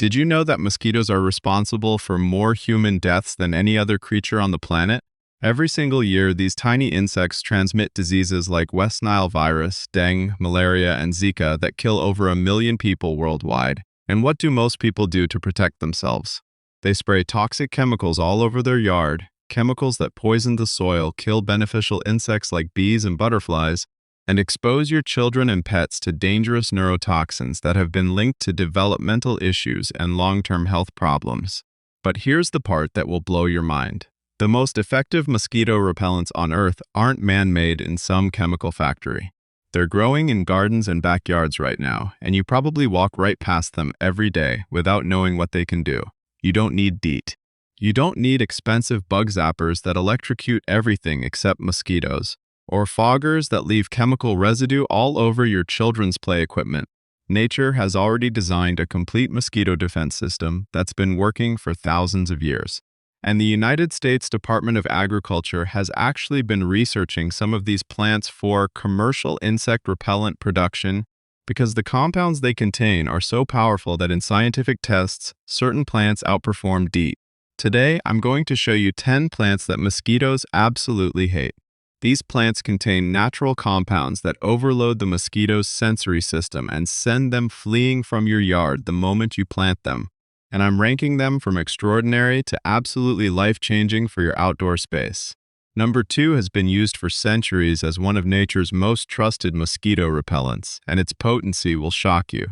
Did you know that mosquitoes are responsible for more human deaths than any other creature on the planet? Every single year, these tiny insects transmit diseases like West Nile virus, dengue, malaria, and Zika that kill over 1 million people worldwide. And what do most people do to protect themselves? They spray toxic chemicals all over their yard, chemicals that poison the soil, kill beneficial insects like bees and butterflies, and expose your children and pets to dangerous neurotoxins that have been linked to developmental issues and long-term health problems. But here's the part that will blow your mind. The most effective mosquito repellents on Earth aren't man-made in some chemical factory. They're growing in gardens and backyards right now, and you probably walk right past them every day without knowing what they can do. You don't need DEET. You don't need expensive bug zappers that electrocute everything except mosquitoes, or foggers that leave chemical residue all over your children's play equipment. Nature has already designed a complete mosquito defense system that's been working for thousands of years. And the United States Department of Agriculture has actually been researching some of these plants for commercial insect repellent production because the compounds they contain are so powerful that in scientific tests, certain plants outperform DEET. Today, I'm going to show you 10 plants that mosquitoes absolutely hate. These plants contain natural compounds that overload the mosquito's sensory system and send them fleeing from your yard the moment you plant them. And I'm ranking them from extraordinary to absolutely life-changing for your outdoor space. Number 2 has been used for centuries as one of nature's most trusted mosquito repellents, and its potency will shock you.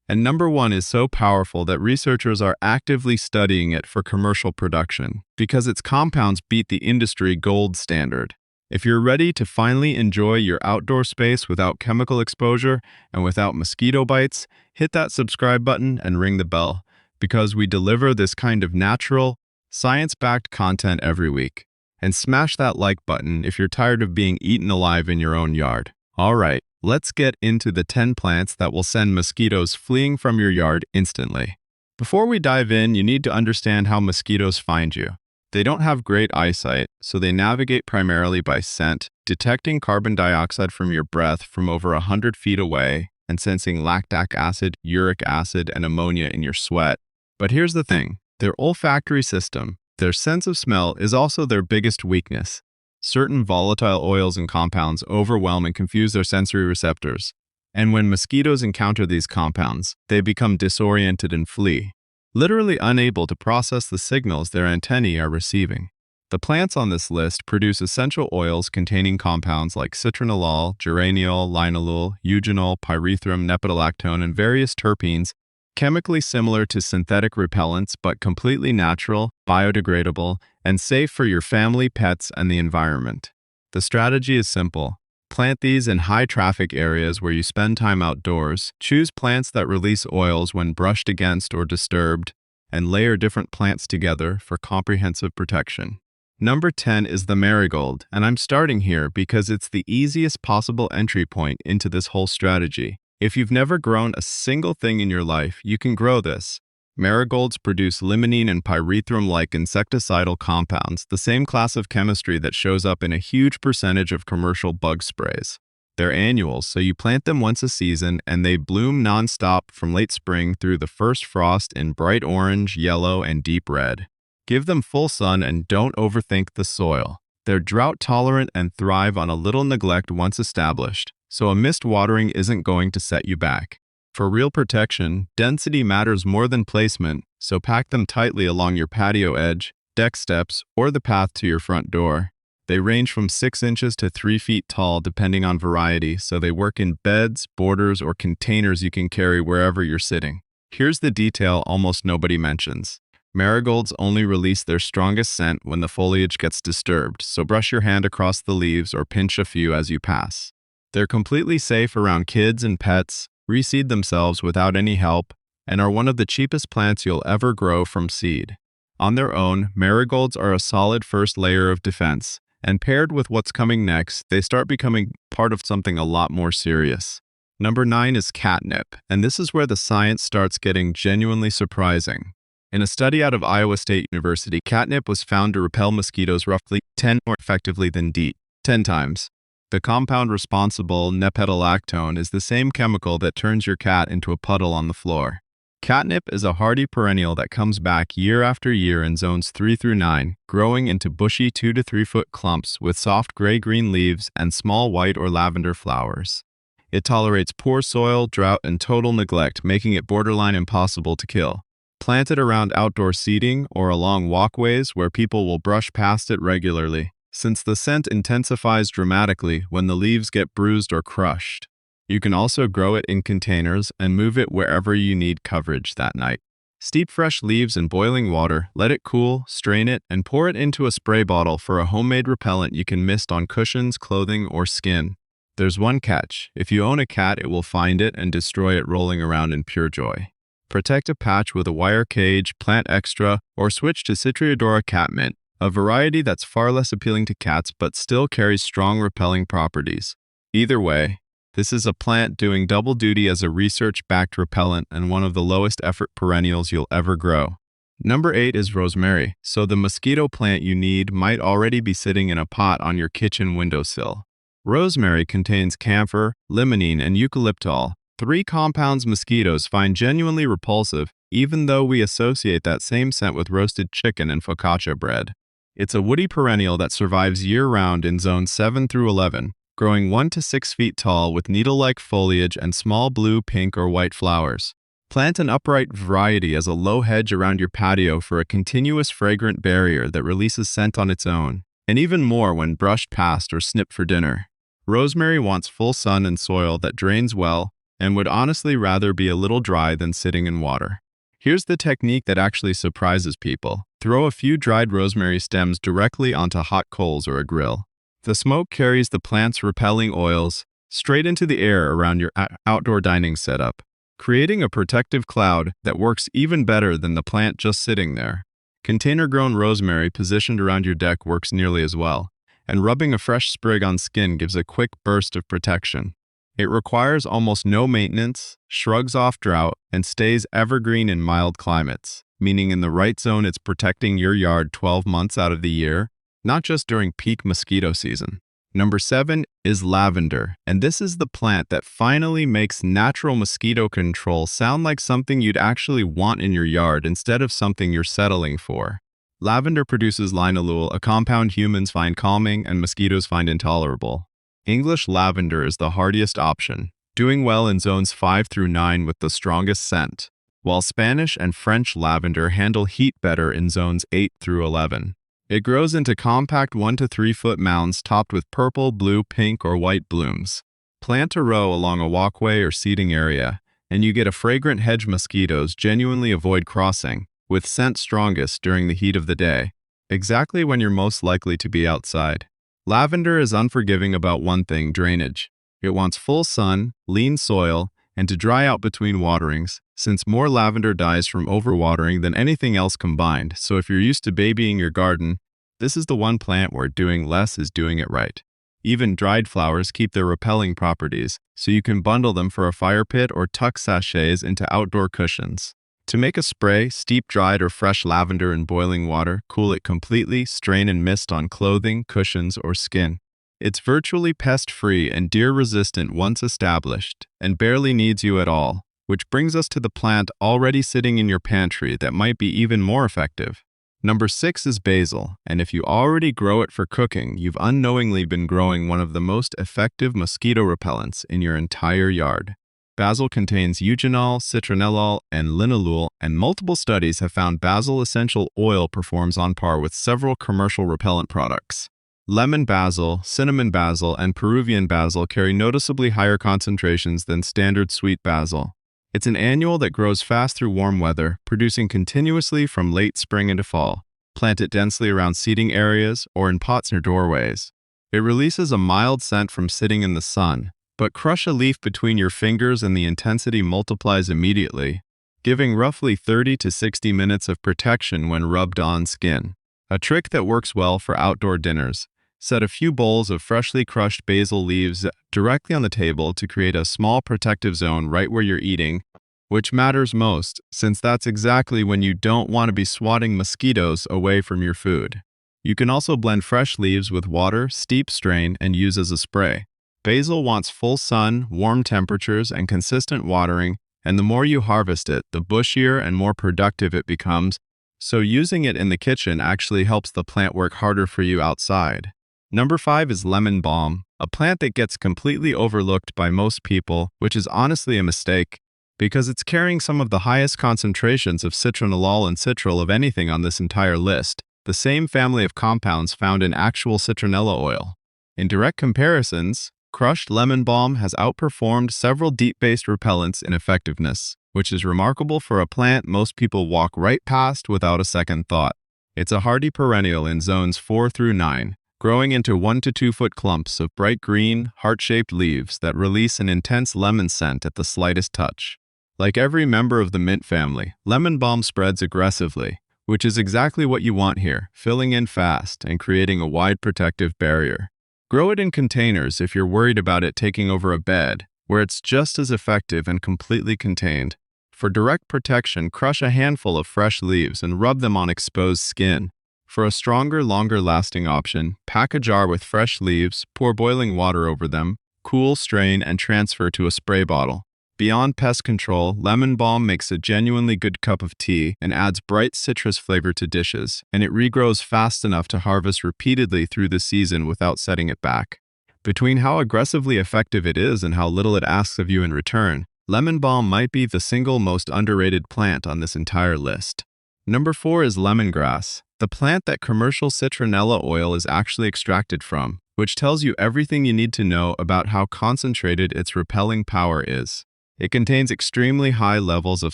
And number 1 is so powerful that researchers are actively studying it for commercial production because its compounds beat the industry gold standard. If you're ready to finally enjoy your outdoor space without chemical exposure and without mosquito bites, hit that subscribe button and ring the bell, because we deliver this kind of natural, science-backed content every week. And smash that like button if you're tired of being eaten alive in your own yard. All right, let's get into the 10 plants that will send mosquitoes fleeing from your yard instantly. Before we dive in, you need to understand how mosquitoes find you. They don't have great eyesight, so they navigate primarily by scent, detecting carbon dioxide from your breath from over 100 feet away and sensing lactic acid, uric acid, and ammonia in your sweat. But here's the thing, their olfactory system, their sense of smell, is also their biggest weakness. Certain volatile oils and compounds overwhelm and confuse their sensory receptors. And when mosquitoes encounter these compounds, they become disoriented and flee, literally unable to process the signals their antennae are receiving. The plants on this list produce essential oils containing compounds like Citronella Geranium, linalool, eugenol, pyrethrum, nepentolactone, and various terpenes, chemically similar to synthetic repellents but completely natural, biodegradable, and safe for your family, pets, and the environment. The strategy is simple. Plant these in high-traffic areas where you spend time outdoors, choose plants that release oils when brushed against or disturbed, and layer different plants together for comprehensive protection. Number 10 is the Marigold, and I'm starting here because it's the easiest possible entry point into this whole strategy. If you've never grown a single thing in your life, you can grow this. Marigolds produce limonene and pyrethrum-like insecticidal compounds, the same class of chemistry that shows up in a huge percentage of commercial bug sprays. They're annuals, so you plant them once a season and they bloom non-stop from late spring through the first frost in bright orange, yellow, and deep red. Give them full sun and don't overthink the soil. They're drought-tolerant and thrive on a little neglect once established, so a missed watering isn't going to set you back. For real protection, density matters more than placement, so pack them tightly along your patio edge, deck steps, or the path to your front door. They range from 6 inches to 3 feet tall depending on variety, so they work in beds, borders, or containers you can carry wherever you're sitting. Here's the detail almost nobody mentions. Marigolds only release their strongest scent when the foliage gets disturbed, so brush your hand across the leaves or pinch a few as you pass. They're completely safe around kids and pets, reseed themselves without any help, and are one of the cheapest plants you'll ever grow from seed. On their own, marigolds are a solid first layer of defense, and paired with what's coming next, they start becoming part of something a lot more serious. Number 9 is catnip, and this is where the science starts getting genuinely surprising. In a study out of Iowa State University, catnip was found to repel mosquitoes roughly 10 more effectively than DEET, 10 times. The compound responsible, nepentolactone, is the same chemical that turns your cat into a puddle on the floor. Catnip is a hardy perennial that comes back year after year in zones 3 through 9, growing into bushy 2 to 3 foot clumps with soft gray-green leaves and small white or lavender flowers. It tolerates poor soil, drought, and total neglect, making it borderline impossible to kill. Plant it around outdoor seating or along walkways where people will brush past it regularly, since the scent intensifies dramatically when the leaves get bruised or crushed. You can also grow it in containers and move it wherever you need coverage that night. Steep fresh leaves in boiling water, let it cool, strain it, and pour it into a spray bottle for a homemade repellent you can mist on cushions, clothing, or skin. There's one catch. If you own a cat, it will find it and destroy it rolling around in pure joy. Protect a patch with a wire cage, plant extra, or switch to Citronella catmint, a variety that's far less appealing to cats but still carries strong repelling properties. Either way, this is a plant doing double duty as a research-backed repellent and one of the lowest-effort perennials you'll ever grow. Number 8 is rosemary, so the mosquito plant you need might already be sitting in a pot on your kitchen windowsill. Rosemary contains camphor, limonene, and eucalyptol, 3 compounds mosquitoes find genuinely repulsive, even though we associate that same scent with roasted chicken and focaccia bread. It's a woody perennial that survives year-round in zones 7 through 11, growing 1 to 6 feet tall with needle-like foliage and small blue, pink, or white flowers. Plant an upright variety as a low hedge around your patio for a continuous fragrant barrier that releases scent on its own, and even more when brushed past or snipped for dinner. Rosemary wants full sun and soil that drains well and would honestly rather be a little dry than sitting in water. Here's the technique that actually surprises people. Throw a few dried rosemary stems directly onto hot coals or a grill. The smoke carries the plant's repelling oils straight into the air around your outdoor dining setup, creating a protective cloud that works even better than the plant just sitting there. Container-grown rosemary positioned around your deck works nearly as well, and rubbing a fresh sprig on skin gives a quick burst of protection. It requires almost no maintenance, shrugs off drought, and stays evergreen in mild climates, meaning in the right zone it's protecting your yard 12 months out of the year, not just during peak mosquito season. Number 7 is lavender, and this is the plant that finally makes natural mosquito control sound like something you'd actually want in your yard instead of something you're settling for. Lavender produces linalool, a compound humans find calming and mosquitoes find intolerable. English lavender is the hardiest option, doing well in zones 5 through 9 with the strongest scent, while Spanish and French lavender handle heat better in zones 8 through 11. It grows into compact 1 to 3 foot mounds topped with purple, blue, pink, or white blooms. Plant a row along a walkway or seating area, and you get a fragrant hedge mosquitoes genuinely avoid crossing, with scent strongest during the heat of the day, exactly when you're most likely to be outside. Lavender is unforgiving about one thing: drainage. It wants full sun, lean soil, and to dry out between waterings, since more lavender dies from overwatering than anything else combined, so if you're used to babying your garden, this is the one plant where doing less is doing it right. Even dried flowers keep their repelling properties, so you can bundle them for a fire pit or tuck sachets into outdoor cushions. To make a spray, steep dried or fresh lavender in boiling water, cool it completely, strain and mist on clothing, cushions, or skin. It's virtually pest-free and deer-resistant once established, and barely needs you at all, which brings us to the plant already sitting in your pantry that might be even more effective. Number 6 is basil, and if you already grow it for cooking, you've unknowingly been growing one of the most effective mosquito repellents in your entire yard. Basil contains eugenol, citronellol, and linalool, and multiple studies have found basil essential oil performs on par with several commercial repellent products. Lemon basil, cinnamon basil, and Peruvian basil carry noticeably higher concentrations than standard sweet basil. It's an annual that grows fast through warm weather, producing continuously from late spring into fall. Plant it densely around seating areas or in pots near doorways. It releases a mild scent from sitting in the sun, but crush a leaf between your fingers and the intensity multiplies immediately, giving roughly 30 to 60 minutes of protection when rubbed on skin. A trick that works well for outdoor dinners: set a few bowls of freshly crushed basil leaves directly on the table to create a small protective zone right where you're eating, which matters most, since that's exactly when you don't want to be swatting mosquitoes away from your food. You can also blend fresh leaves with water, steep, strain, and use as a spray. Basil wants full sun, warm temperatures, and consistent watering, and the more you harvest it, the bushier and more productive it becomes, so using it in the kitchen actually helps the plant work harder for you outside. Number 5 is lemon balm, a plant that gets completely overlooked by most people, which is honestly a mistake, because it's carrying some of the highest concentrations of citronellol and citral of anything on this entire list, the same family of compounds found in actual citronella oil. In direct comparisons, crushed lemon balm has outperformed several DEET-based repellents in effectiveness, which is remarkable for a plant most people walk right past without a second thought. It's a hardy perennial in zones 4 through 9, growing into 1 to 2 foot clumps of bright green, heart-shaped leaves that release an intense lemon scent at the slightest touch. Like every member of the mint family, lemon balm spreads aggressively, which is exactly what you want here, filling in fast and creating a wide protective barrier. Grow it in containers if you're worried about it taking over a bed, where it's just as effective and completely contained. For direct protection, crush a handful of fresh leaves and rub them on exposed skin. For a stronger, longer-lasting option, pack a jar with fresh leaves, pour boiling water over them, cool, strain, and transfer to a spray bottle. Beyond pest control, lemon balm makes a genuinely good cup of tea and adds bright citrus flavor to dishes, and it regrows fast enough to harvest repeatedly through the season without setting it back. Between how aggressively effective it is and how little it asks of you in return, lemon balm might be the single most underrated plant on this entire list. Number 4 is lemongrass, the plant that commercial citronella oil is actually extracted from, which tells you everything you need to know about how concentrated its repelling power is. It contains extremely high levels of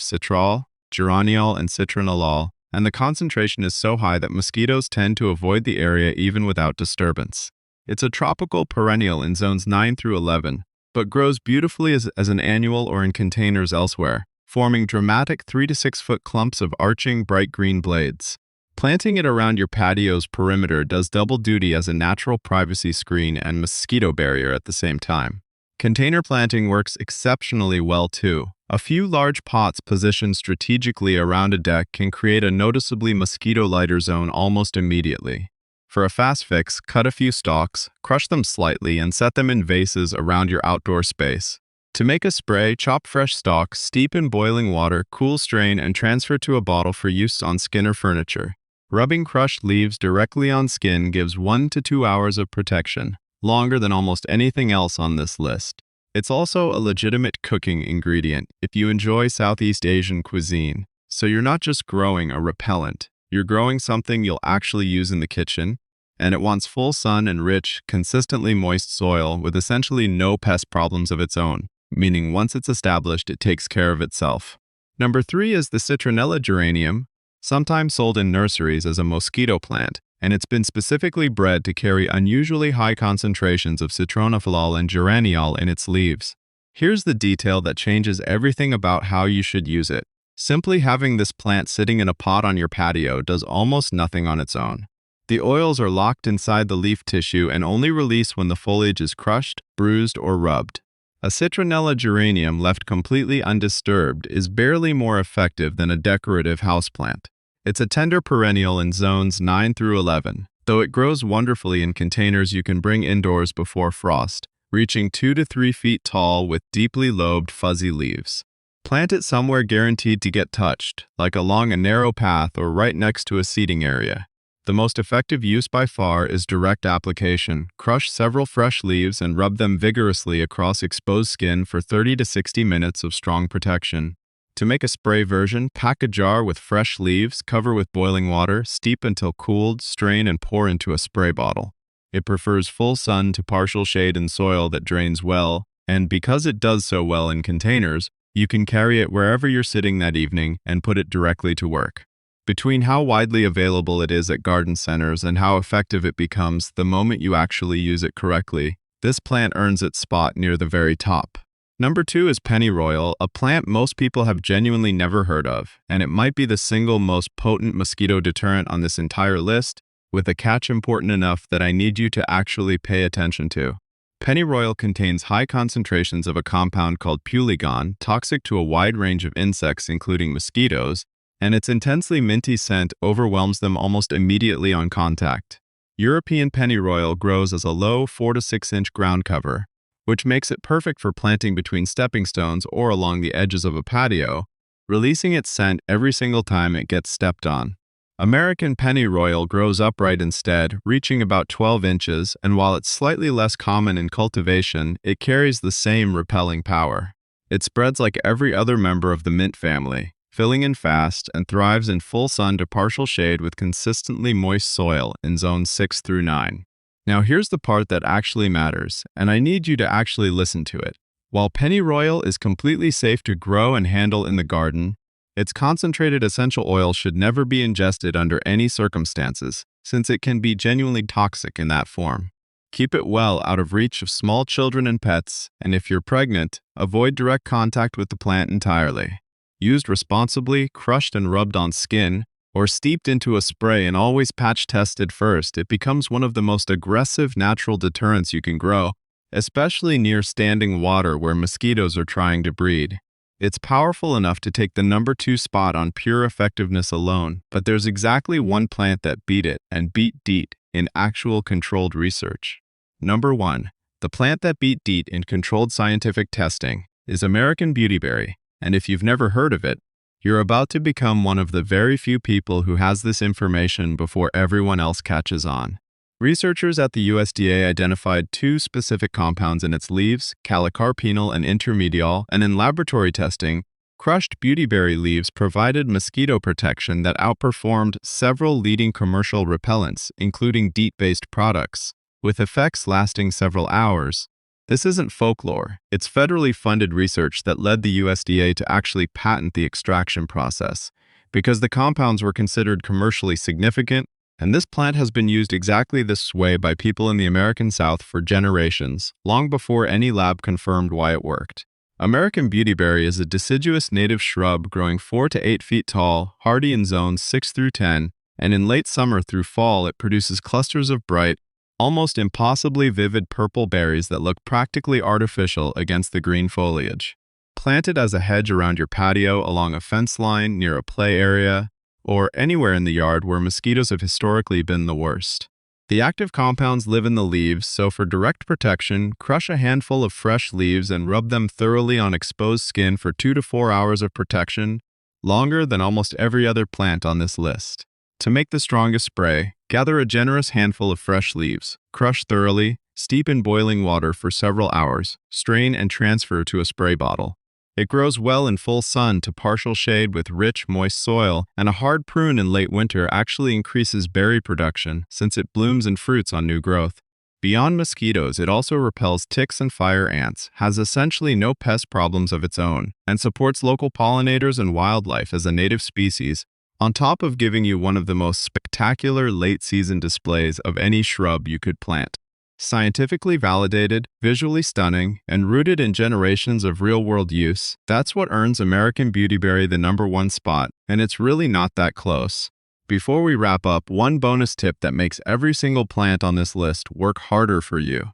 citral, geraniol, and citronellol, and the concentration is so high that mosquitoes tend to avoid the area even without disturbance. It's a tropical perennial in zones 9 through 11, but grows beautifully as an annual or in containers elsewhere, forming dramatic 3 to 6 foot clumps of arching bright green blades. Planting it around your patio's perimeter does double duty as a natural privacy screen and mosquito barrier at the same time. Container planting works exceptionally well too. A few large pots positioned strategically around a deck can create a noticeably mosquito-lighter zone almost immediately. For a fast fix, cut a few stalks, crush them slightly, and set them in vases around your outdoor space. To make a spray, chop fresh stalks, steep in boiling water, cool, strain, and transfer to a bottle for use on skin or furniture. Rubbing crushed leaves directly on skin gives 1 to 2 hours of protection, longer than almost anything else on this list. It's also a legitimate cooking ingredient if you enjoy Southeast Asian cuisine, so you're not just growing a repellent, you're growing something you'll actually use in the kitchen, and it wants full sun and rich, consistently moist soil with essentially no pest problems of its own, meaning once it's established, it takes care of itself. Number 3 is the Citronella Geranium, sometimes sold in nurseries as a mosquito plant, and it's been specifically bred to carry unusually high concentrations of citronellol and geraniol in its leaves. Here's the detail that changes everything about how you should use it. Simply having this plant sitting in a pot on your patio does almost nothing on its own. The oils are locked inside the leaf tissue and only release when the foliage is crushed, bruised, or rubbed. A Citronella geranium left completely undisturbed is barely more effective than a decorative houseplant. It's a tender perennial in zones 9 through 11, though it grows wonderfully in containers you can bring indoors before frost, reaching 2 to 3 feet tall with deeply lobed, fuzzy leaves. Plant it somewhere guaranteed to get touched, like along a narrow path or right next to a seating area. The most effective use by far is direct application. Crush several fresh leaves and rub them vigorously across exposed skin for 30 to 60 minutes of strong protection. To make a spray version, pack a jar with fresh leaves, cover with boiling water, steep until cooled, strain, and pour into a spray bottle. It prefers full sun to partial shade and soil that drains well, and because it does so well in containers, you can carry it wherever you're sitting that evening and put it directly to work. Between how widely available it is at garden centers and how effective it becomes the moment you actually use it correctly, this plant earns its spot near the very top. Number 2 is Pennyroyal, a plant most people have genuinely never heard of, and it might be the single most potent mosquito deterrent on this entire list, with a catch important enough that I need you to actually pay attention to. Pennyroyal contains high concentrations of a compound called pulegon, toxic to a wide range of insects including mosquitoes, and its intensely minty scent overwhelms them almost immediately on contact. European pennyroyal grows as a low 4 to 6 inch ground cover, which makes it perfect for planting between stepping stones or along the edges of a patio, releasing its scent every single time it gets stepped on. American Pennyroyal grows upright instead, reaching about 12 inches, and while it's slightly less common in cultivation, it carries the same repelling power. It spreads like every other member of the mint family, filling in fast, and thrives in full sun to partial shade with consistently moist soil in zones 6 through 9. Now here's the part that actually matters, and I need you to actually listen to it. While Pennyroyal is completely safe to grow and handle in the garden, its concentrated essential oil should never be ingested under any circumstances, since it can be genuinely toxic in that form. Keep it well out of reach of small children and pets, and if you're pregnant, avoid direct contact with the plant entirely. Used responsibly, crushed and rubbed on skin, or steeped into a spray and always patch tested first, it becomes one of the most aggressive natural deterrents you can grow, especially near standing water where mosquitoes are trying to breed. It's powerful enough to take the number 2 spot on pure effectiveness alone, but there's exactly one plant that beat it and beat DEET in actual controlled research. Number 1. The plant that beat DEET in controlled scientific testing is American Beautyberry, and if you've never heard of it, you're about to become one of the very few people who has this information before everyone else catches on. Researchers at the USDA identified 2 specific compounds in its leaves, calicarpenol and intermediol, and in laboratory testing, crushed beautyberry leaves provided mosquito protection that outperformed several leading commercial repellents, including DEET-based products, with effects lasting several hours. This isn't folklore, it's federally funded research that led the USDA to actually patent the extraction process, because the compounds were considered commercially significant, and this plant has been used exactly this way by people in the American South for generations, long before any lab confirmed why it worked. American Beautyberry is a deciduous native shrub growing 4 to 8 feet tall, hardy in zones 6 through 10, and in late summer through fall it produces clusters of bright, almost impossibly vivid purple berries that look practically artificial against the green foliage. Planted as a hedge around your patio, along a fence line, near a play area, or anywhere in the yard where mosquitoes have historically been the worst. The active compounds live in the leaves, so for direct protection, crush a handful of fresh leaves and rub them thoroughly on exposed skin for 2 to 4 hours of protection, longer than almost every other plant on this list. To make the strongest spray, gather a generous handful of fresh leaves, crush thoroughly, steep in boiling water for several hours, strain and transfer to a spray bottle. It grows well in full sun to partial shade with rich, moist soil, and a hard prune in late winter actually increases berry production since it blooms and fruits on new growth. Beyond mosquitoes, it also repels ticks and fire ants, has essentially no pest problems of its own, and supports local pollinators and wildlife as a native species, on top of giving you one of the most spectacular late-season displays of any shrub you could plant. Scientifically validated, visually stunning, and rooted in generations of real-world use, that's what earns American Beautyberry the number 1 spot, and it's really not that close. Before we wrap up, one bonus tip that makes every single plant on this list work harder for you.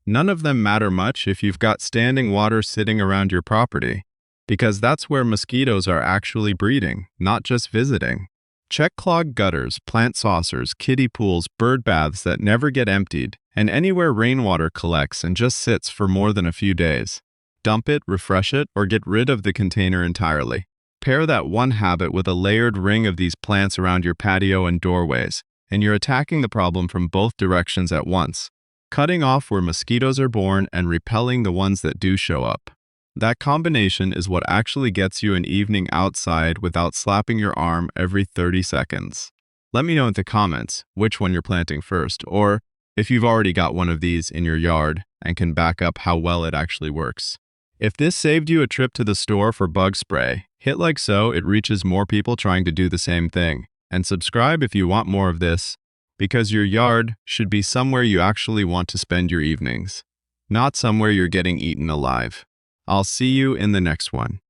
None of them matter much if you've got standing water sitting around your property, because that's where mosquitoes are actually breeding, not just visiting. Check clogged gutters, plant saucers, kiddie pools, bird baths that never get emptied, and anywhere rainwater collects and just sits for more than a few days. Dump it, refresh it, or get rid of the container entirely. Pair that one habit with a layered ring of these plants around your patio and doorways, and you're attacking the problem from both directions at once, cutting off where mosquitoes are born and repelling the ones that do show up. That combination is what actually gets you an evening outside without slapping your arm every 30 seconds. Let me know in the comments which one you're planting first, or if you've already got one of these in your yard and can back up how well it actually works. If this saved you a trip to the store for bug spray, hit like so it reaches more people trying to do the same thing. And subscribe if you want more of this, because your yard should be somewhere you actually want to spend your evenings, not somewhere you're getting eaten alive. I'll see you in the next one.